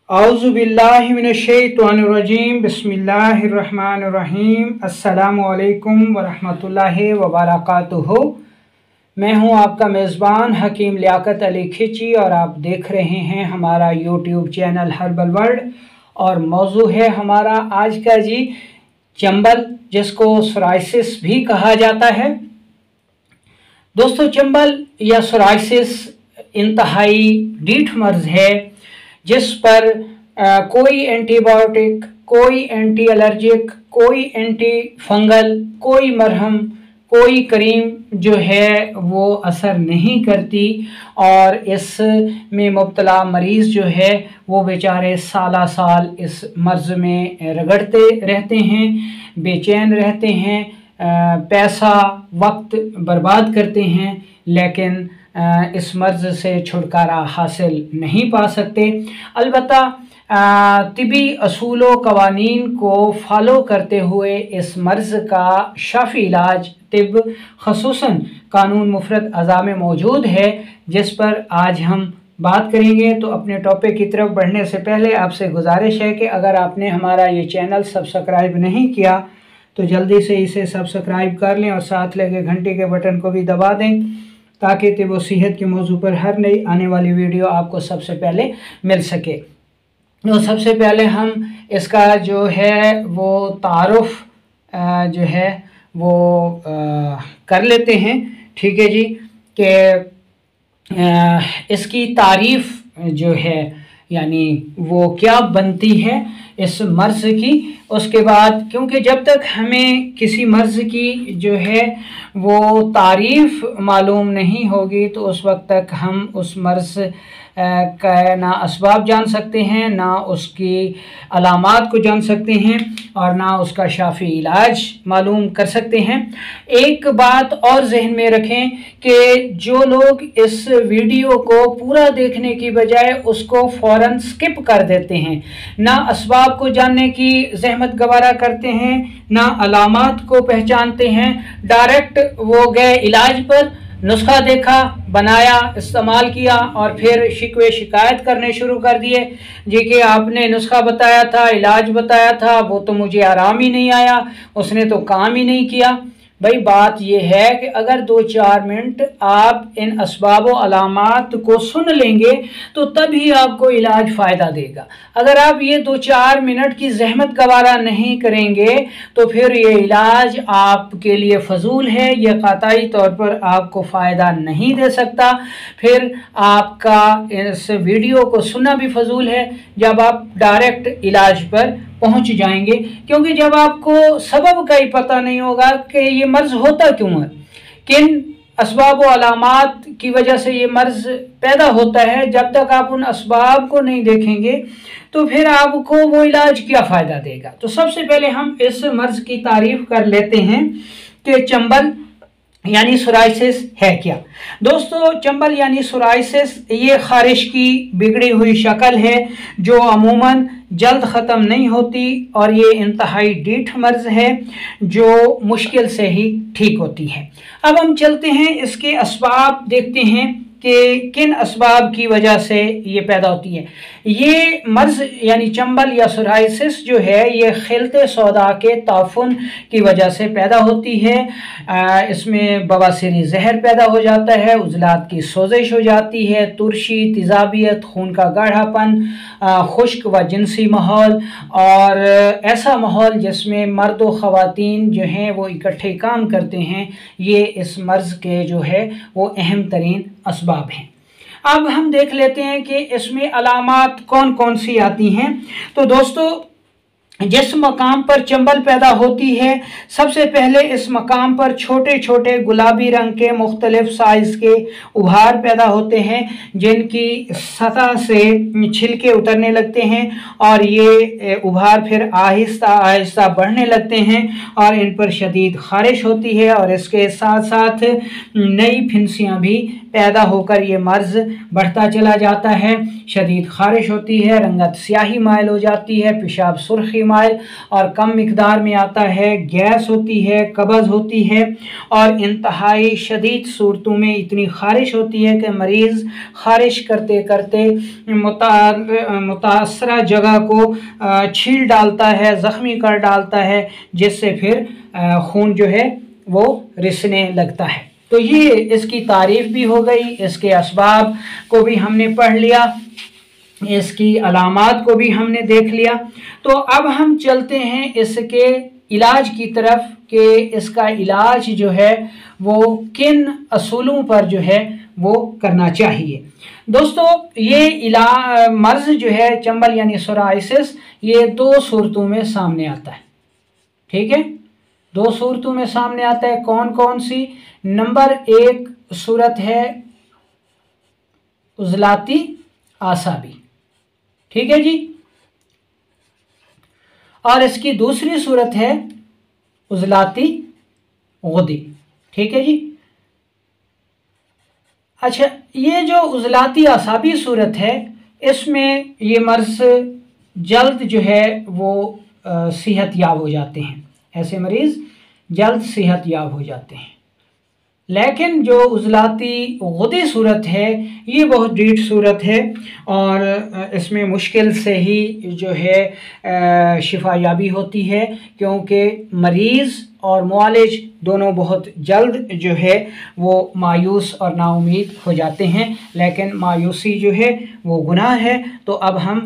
औज़ुबिल्लाहिमिनश्शैतानिर्रजीम बिस्मिल्लाहिर्रहमानिर्रहीम अस्सलामुअलैकुम वरहमतुल्लाहि वबरकातुहू। मैं हूं आपका मेज़बान हकीम लियाकत अली खिची और आप देख रहे हैं हमारा यूट्यूब चैनल हर्बल वर्ल्ड। और मौजू है हमारा आज का जी चंबल, जिसको सोराइसिस भी कहा जाता है। दोस्तों, चंबल या सोराइसिस इंतहाई डीठ मर्ज है जिस पर कोई एंटीबायोटिक, कोई एंटी एलर्जिक, कोई एंटी फंगल, कोई मरहम, कोई क्रीम जो है वो असर नहीं करती। और इस में मुब्तला मरीज़ जो है वो बेचारे साला साल इस मर्ज़ में रगड़ते रहते हैं, बेचैन रहते हैं, पैसा वक्त बर्बाद करते हैं, लेकिन इस मर्ज़ से छुटकारा हासिल नहीं पा सकते। अलबत्ता तिबी असूलों कवानीन को फॉलो करते हुए इस मर्ज़ का शाफ़ी इलाज तिब ख़ुसूसन कानून मुफ़रद अज़ा में मौजूद है, जिस पर आज हम बात करेंगे। तो अपने टॉपिक की तरफ बढ़ने से पहले आपसे गुजारिश है कि अगर आपने हमारा ये चैनल सब्सक्राइब नहीं किया तो जल्दी से इसे सब्सक्राइब कर लें और साथ लगे घंटे के बटन को भी दबा दें, ताकि तिब सेहत के मौजू पर हर नई आने वाली वीडियो आपको सबसे पहले मिल सके। तो सबसे पहले हम इसका जो है वो तारुफ जो है वो कर लेते हैं। ठीक है जी, कि इसकी तारीफ़ जो है यानी वो क्या बनती है इस मर्ज़ की। उसके बाद, क्योंकि जब तक हमें किसी मर्ज़ की जो है वो तारीफ़ मालूम नहीं होगी तो उस वक्त तक हम उस मर्ज़ का ना असबाब जान सकते हैं, ना उसकी अलामात को जान सकते हैं और ना उसका शाफ़ी इलाज मालूम कर सकते हैं। एक बात और जहन में रखें कि जो लोग इस वीडियो को पूरा देखने की बजाय उसको फ़ौरन स्किप कर देते हैं, ना असबाब को जानने की ज़हमत गवारा करते हैं, ना अलामात को पहचानते हैं, डायरेक्ट वो गए इलाज पर, नुस्खा देखा, बनाया, इस्तेमाल किया और फिर शिकवे शिकायत करने शुरू कर दिए जी कि आपने नुस्खा बताया था, इलाज बताया था, वो तो मुझे आराम ही नहीं आया, उसने तो काम ही नहीं किया। भाई, बात यह है कि अगर 2-4 मिनट आप इन असबाब व अलामात को सुन लेंगे तो तभी आपको इलाज फ़ायदा देगा। अगर आप ये 2-4 मिनट की जहमत गवारा नहीं करेंगे तो फिर ये इलाज आपके लिए फजूल है, ये क़तई तौर पर आपको फ़ायदा नहीं दे सकता। फिर आपका इस वीडियो को सुनना भी फजूल है जब आप डायरेक्ट इलाज पर पहुंच जाएंगे, क्योंकि जब आपको सबब का ही पता नहीं होगा कि ये मर्ज़ होता क्यों है, किन असबाब व अलामात की वजह से ये मर्ज़ पैदा होता है, जब तक आप उन असबाब को नहीं देखेंगे तो फिर आपको वो इलाज क्या फ़ायदा देगा। तो सबसे पहले हम इस मर्ज़ की तारीफ़ कर लेते हैं कि चंबल यानी सोराइसिस है क्या। दोस्तों, चंबल यानी सोराइसिस ये ख़ारिश की बिगड़ी हुई शक्ल है जो अमूमन जल्द ख़त्म नहीं होती और ये इंतहाई डीठ मर्ज़ है जो मुश्किल से ही ठीक होती है। अब हम चलते हैं इसके असबाब देखते हैं कि किन असबाब की वजह से ये पैदा होती है। ये मर्ज़ यानी चंबल या सोराइसिस जो है ये खिलते सौदा के ताफुन की वजह से पैदा होती है। इसमें बवासीरी जहर पैदा हो जाता है, उजलात की सोजिश हो जाती है, तुरशी, तेज़ाबियत, खून का गाढ़ापन, खुश्क व जिनसी माहौल और ऐसा माहौल जिसमें मर्द व ख़वातीन जो हैं वो इकट्ठे काम करते हैं, ये इस मर्ज़ के जो है वो अहम तरीन असबाब हैं। अब हम देख लेते हैं कि इसमें अलामात कौन कौन सी आती हैं। तो दोस्तों, जिस मकाम पर चंबल पैदा होती है सबसे पहले इस मकाम पर छोटे छोटे गुलाबी रंग के मुख्तलिफ साइज़ के उभार पैदा होते हैं जिनकी सतह से छिलके उतरने लगते हैं और ये उभार फिर आहिस्ता आहिस्ता बढ़ने लगते हैं और इन पर शदीद ख़ारिश होती है और इसके साथ साथ नई फिंसियाँ भी पैदा होकर ये मर्ज़ बढ़ता चला जाता है। शदीद ख़ारिश होती है, रंगत स्याही माइल हो जाती है, पेशाब सुर्खी सोडियम आयल और कम मिकदार में आता है, गैस होती है, कब्ज़ होती है और इंतहाई शदीद सूरतों में इतनी ख़ारिश होती है कि मरीज़ ख़ारिश करते करते मुतासरा जगह को छील डालता है, ज़ख्मी कर डालता है, जिससे फिर खून जो है वो रिसने लगता है। तो ये इसकी तारीफ़ भी हो गई, इसके असबाब को भी हमने पढ़ लिया, इसकी अलामात को भी हमने देख लिया। तो अब हम चलते हैं इसके इलाज की तरफ कि इसका इलाज जो है वो किन असूलों पर जो है वो करना चाहिए। दोस्तों, ये मर्ज़ जो है चंबल यानी सोराइसिस, ये दो सूरतों में सामने आता है। ठीक है, दो सूरतों में सामने आता है। कौन कौन सी? नंबर एक सूरत है उज़लाती आसाबी, ठीक है जी, और इसकी दूसरी सूरत है उज़लाती गुदी, ठीक है जी। अच्छा, ये जो उज़लाती आसाबी सूरत है, इसमें ये मर्ज़ जल्द जो है वो सेहत याब हो जाते हैं, ऐसे मरीज़ जल्द सेहत याब हो जाते हैं। लेकिन जो उज़लाती गुदी सूरत है, ये बहुत डीठ सूरत है और इसमें मुश्किल से ही जो है शिफा याबी होती है, क्योंकि मरीज़ और मुआलिज दोनों बहुत जल्द जो है वो मायूस और नाउमीद हो जाते हैं। लेकिन मायूसी जो है वो गुनाह है। तो अब हम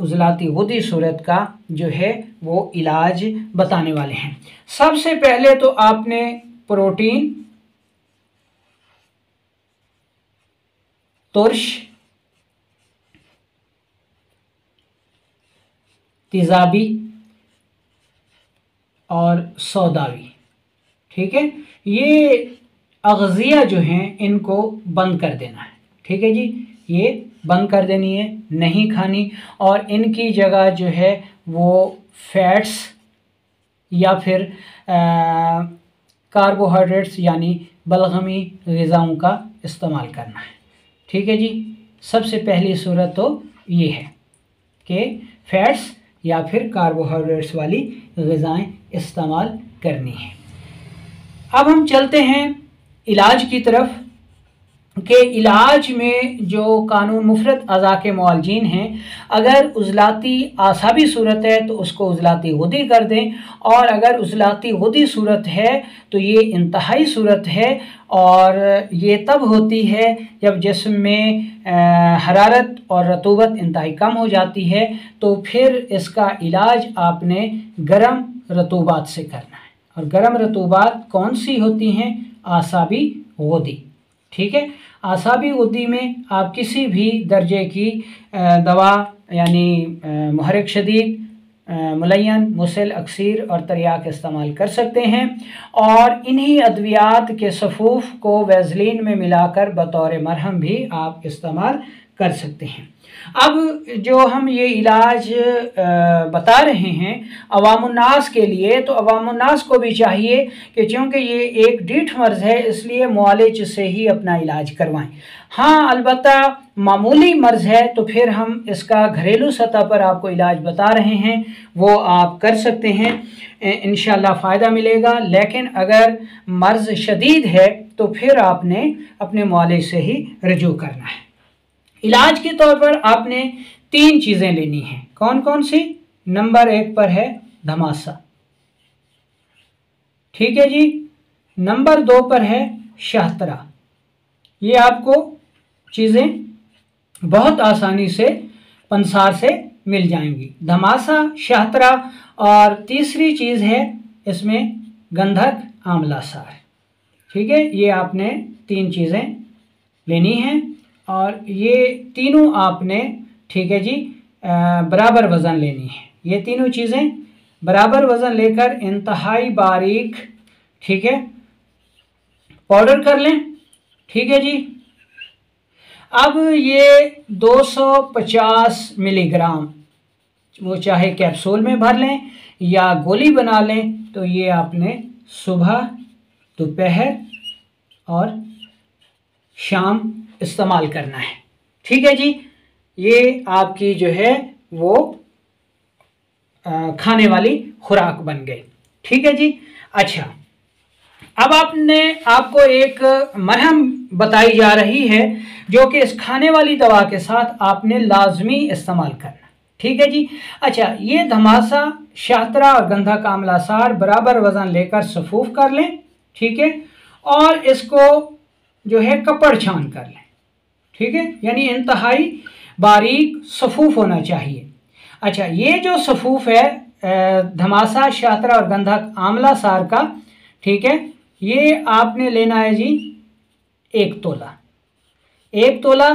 उज़लाती गुदी सूरत का जो है वो इलाज बताने वाले हैं। सबसे पहले तो आपने प्रोटीन, तुर्श, तेज़ाबी और सौदावी, ठीक है, ये अग़ज़िया जो हैं इनको बंद कर देना है। ठीक है जी, ये बंद कर देनी है, नहीं खानी, और इनकी जगह जो है वो फैट्स या फिर कार्बोहाइड्रेट्स यानी बलगमी ग़िज़ाओं का इस्तेमाल करना है। ठीक है जी, सबसे पहली सूरत तो ये है कि फैट्स या फिर कार्बोहाइड्रेट्स वाली ग़िज़ाएँ इस्तेमाल करनी है। अब हम चलते हैं इलाज की तरफ कि इलाज में जो कानून मुफ़रद अज़ा के मुआलजीन हैं, अगर उज़लाती आसाबी सूरत है तो उसको उज़लाती गुदी कर दें, और अगर उज़लाती गुदी सूरत है तो ये इंतहाई सूरत है, और ये तब होती है जब जिस्म में हरारत और रतूबत इंतहाई कम हो जाती है। तो फिर इसका इलाज आपने गर्म रतूबात से करना है, और गर्म रतूबात कौन सी होती हैं? आसाबी गुदी। ठीक है, आसाबी गुदी में आप किसी भी दर्जे की दवा यानी मुहर्रिक शदीद, मुलय्यन, मुसिल, अक्सीर और तरियाक इस्तेमाल कर सकते हैं, और इन्हीं अद्वियात के सफ़ूफ़ को वैज़लीन में मिलाकर बतौर मरहम भी आप इस्तेमाल कर सकते हैं। अब जो हम ये इलाज बता रहे हैं अवामुन्नास के लिए, तो अवामुन्नास को भी चाहिए कि चूँकि ये एक डीठ मर्ज़ है, इसलिए मुआलिज से ही अपना इलाज करवाएं। हाँ, अलबत्ता मामूली मर्ज़ है तो फिर हम इसका घरेलू सतह पर आपको इलाज बता रहे हैं, वो आप कर सकते हैं, इंशाअल्लाह फ़ायदा मिलेगा। लेकिन अगर मर्ज़ शदीद है तो फिर आपने अपने मुआलिज से ही रजू करना है। इलाज के तौर पर आपने 3 चीज़ें लेनी हैं। कौन कौन सी? नंबर 1 पर है धमासा, ठीक है जी। नंबर 2 पर है शहतरा। ये आपको चीज़ें बहुत आसानी से पंसार से मिल जाएंगी, धमासा, शहतरा, और तीसरी चीज़ है इसमें गंधक आंवलासार। ठीक है, ये आपने 3 चीज़ें लेनी हैं, और ये तीनों आपने, ठीक है जी, बराबर वज़न लेनी है। ये तीनों चीज़ें बराबर वज़न लेकर इंतहाई बारीक, ठीक है, पाउडर कर लें। ठीक है जी। अब ये 250 मिलीग्राम, वो चाहे कैप्सूल में भर लें या गोली बना लें, तो ये आपने सुबह, दोपहर और शाम इस्तेमाल करना है। ठीक है जी, ये आपकी जो है वो खाने वाली खुराक बन गई। ठीक है जी। अच्छा, अब आपको एक मरहम बताई जा रही है जो कि इस खाने वाली दवा के साथ आपने लाजमी इस्तेमाल करना। ठीक है जी। अच्छा, ये धमासा, शाहतरा और गंधक आमलासार बराबर वजन लेकर सफूफ कर लें। ठीक है, और इसको जो है कपड़ छान कर लें। ठीक है, यानी इंतहाई बारीक सफूफ होना चाहिए। अच्छा, ये जो सफूफ है धमासा, शाहतरा और गंधक आमलासार का, ठीक है, ये आपने लेना है जी 1 तोला। 1 तोला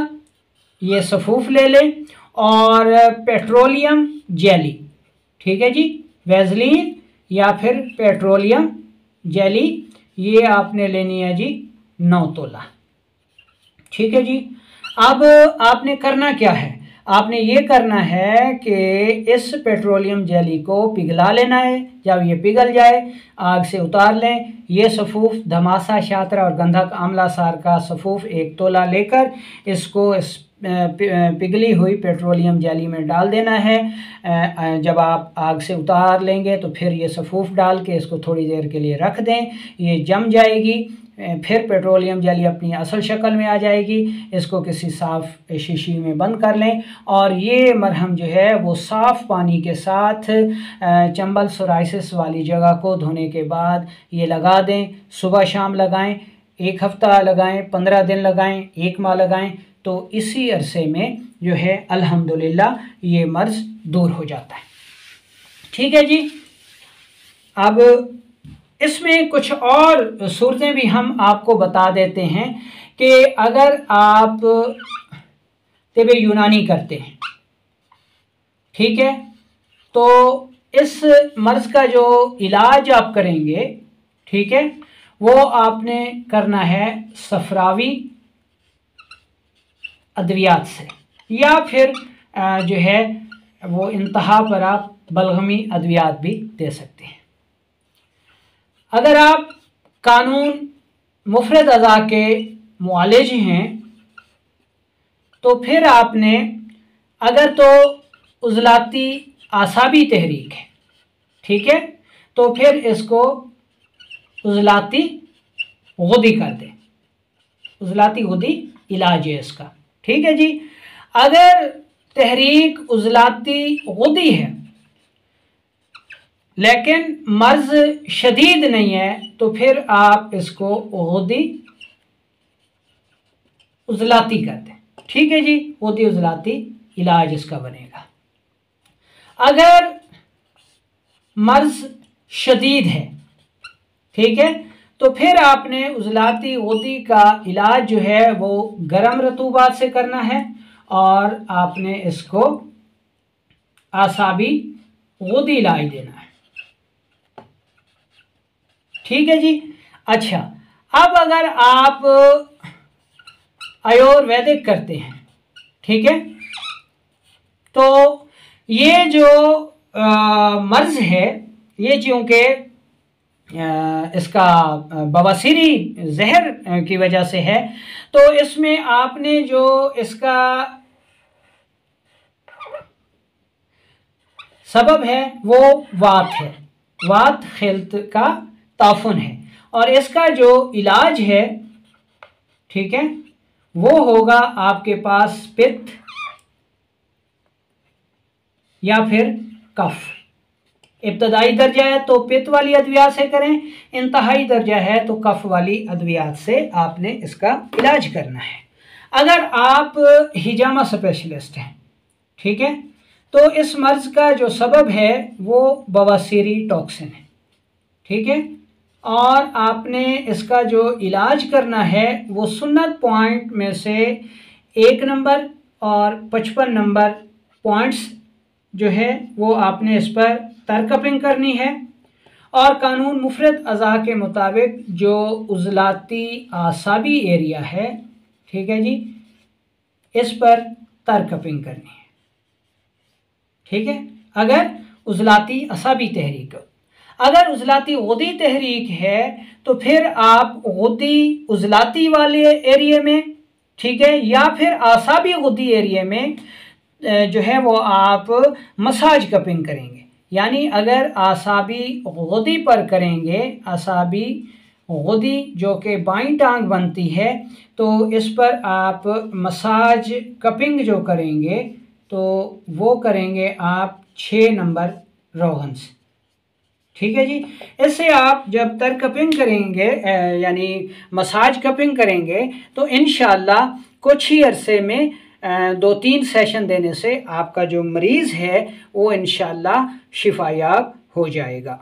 ये सफूफ ले लें। और पेट्रोलियम जेली, ठीक है जी, वैसलीन या फिर पेट्रोलियम जेली, ये आपने लेनी है जी 9 तोला। ठीक है जी। अब आपने करना क्या है, आपने ये करना है कि इस पेट्रोलियम जेली को पिघला लेना है। जब ये पिघल जाए आग से उतार लें। ये सफूफ धमासा, शाहतरा और गंधक आमलासार का सफूफ 1 तोला लेकर इसको इस पिघली हुई पेट्रोलियम जेली में डाल देना है। जब आप आग से उतार लेंगे तो फिर ये सफूफ डाल के इसको थोड़ी देर के लिए रख दें, ये जम जाएगी। फिर पेट्रोलियम जेली अपनी असल शक्ल में आ जाएगी। इसको किसी साफ़ शीशी में बंद कर लें और ये मरहम जो है वो साफ़ पानी के साथ चंबल सोराइसिस वाली जगह को धोने के बाद ये लगा दें। सुबह शाम लगाएं, 1 हफ्ता लगाएं, 15 दिन लगाएं, 1 माह लगाएं, तो इसी अरसे में जो है अल्हम्दुलिल्लाह ये मर्ज़ दूर हो जाता है। ठीक है जी। अब इसमें कुछ और सूरतें भी हम आपको बता देते हैं कि अगर आप तिब यूनानी करते हैं, ठीक है, तो इस मर्ज़ का जो इलाज आप करेंगे, ठीक है, वो आपने करना है सफरावी अद्वियात से, या फिर जो है वो इंतहा पर आप बलगमी अद्वियात भी दे सकते हैं। अगर आप कानून मुफरद अज़ा के मुआलिज हैं तो फिर आपने, अगर तो उज़लाती आसाबी तहरीक है, ठीक है, तो फिर इसको उज़लाती गुदी कर दें। उज़लाती गुदी इलाज है इसका। ठीक है जी। अगर तहरीक उज़लाती गुदी है लेकिन मर्ज़ शदीद नहीं है तो फिर आप इसको गुदी उज़लाती कर दें। ठीक है जी, गुदी उज़लाती इलाज इसका बनेगा। अगर मर्ज़ शदीद है, ठीक है, तो फिर आपने उज़लाती गुदी का इलाज जो है वो गर्म रतूबात से करना है और आपने इसको आसाबी गुदी इलाज देना है। ठीक है जी। अच्छा, अब अगर आप आयुर्वेदिक करते हैं, ठीक है, तो ये जो मर्ज़ है ये चूँकि इसका बवासीरी जहर की वजह से है, तो इसमें आपने जो इसका सबब है वो वात है, वात खिल्त का ताफुन है, और इसका जो इलाज है, ठीक है, वो होगा आपके पास पित्त या फिर कफ। इब्तदाई दर्जा है तो पित्त वाली अद्वियात से करें, इंतहाई दर्जा है तो कफ वाली अद्वियात से आपने इसका इलाज करना है। अगर आप हिजामा स्पेशलिस्ट हैं, ठीक है, तो इस मर्ज़ का जो सबब है वो बवासीरी टॉक्सिन है। ठीक है, और आपने इसका जो इलाज करना है वो सुन्नत पॉइंट में से 1 नंबर और 55 नंबर पॉइंट्स जो है वो आपने इस पर तरकपिंग करनी है, और कानून मुफरद अज़ा के मुताबिक जो उज़लाती आसाबी एरिया है, ठीक है जी, इस पर तरकपिंग करनी है। ठीक है, अगर उज़लाती असाबी तहरीक हो। अगर उज़लाती गुदी तहरीक है तो फिर आप गुदी उज़लाती वाले एरिया में, ठीक है, या फिर आसाबी गुदी एरिया में जो है वो आप मसाज कपिंग करेंगे। यानी अगर आसाबी गुदी पर करेंगे, आसाबी गुदी जो कि बाईं टांग बनती है, तो इस पर आप मसाज कपिंग जो करेंगे तो वो करेंगे आप 6 नंबर रोगन से। ठीक है जी। इससे आप जब तर कपिंग करेंगे यानी मसाज कपिंग करेंगे तो इंशाल्लाह कुछ ही अरसे में 2-3 सेशन देने से आपका जो मरीज़ है वो इंशाल्लाह शिफायाब हो जाएगा।